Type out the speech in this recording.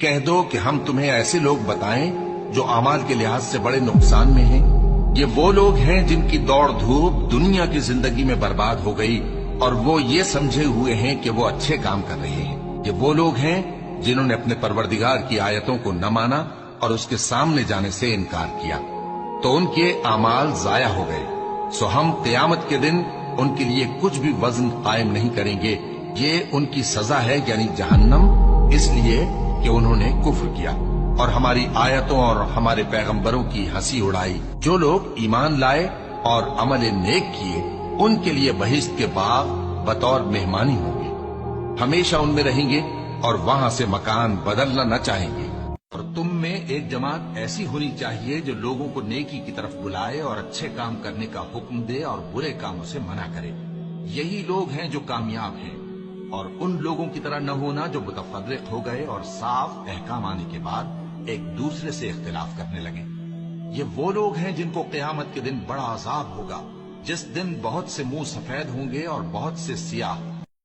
کہہ دو کہ ہم تمہیں ایسے لوگ بتائیں جو اعمال کے لحاظ سے بڑے نقصان میں ہیں۔ یہ وہ لوگ ہیں جن کی دوڑ دھوپ دنیا کی زندگی میں برباد ہو گئی اور وہ یہ سمجھے ہوئے ہیں کہ وہ اچھے کام کر رہے ہیں۔ یہ وہ لوگ ہیں جنہوں نے اپنے پروردگار کی آیتوں کو نہ مانا اور اس کے سامنے جانے سے انکار کیا، تو ان کے اعمال ضائع ہو گئے۔ سو ہم قیامت کے دن ان کے لیے کچھ بھی وزن قائم نہیں کریں گے۔ یہ ان کی سزا ہے، یعنی جہنم، اس لیے کہ انہوں نے کفر کیا اور ہماری آیتوں اور ہمارے پیغمبروں کی ہنسی اڑائی۔ جو لوگ ایمان لائے اور عمل نیک کیے ان کے لیے بہشت کے باغ بطور مہمانی ہوں گے، ہمیشہ ان میں رہیں گے اور وہاں سے مکان بدلنا نہ چاہیں گے۔ اور تم میں ایک جماعت ایسی ہونی چاہیے جو لوگوں کو نیکی کی طرف بلائے اور اچھے کام کرنے کا حکم دے اور برے کاموں سے منع کرے۔ یہی لوگ ہیں جو کامیاب ہیں، اور ان لوگوں کی طرح نہ ہونا جو متفرق ہو گئے اور صاف احکام آنے کے بعد ایک دوسرے سے اختلاف کرنے لگے۔ یہ وہ لوگ ہیں جن کو قیامت کے دن بڑا عذاب ہوگا، جس دن بہت سے منہ سفید ہوں گے اور بہت سے سیاہ۔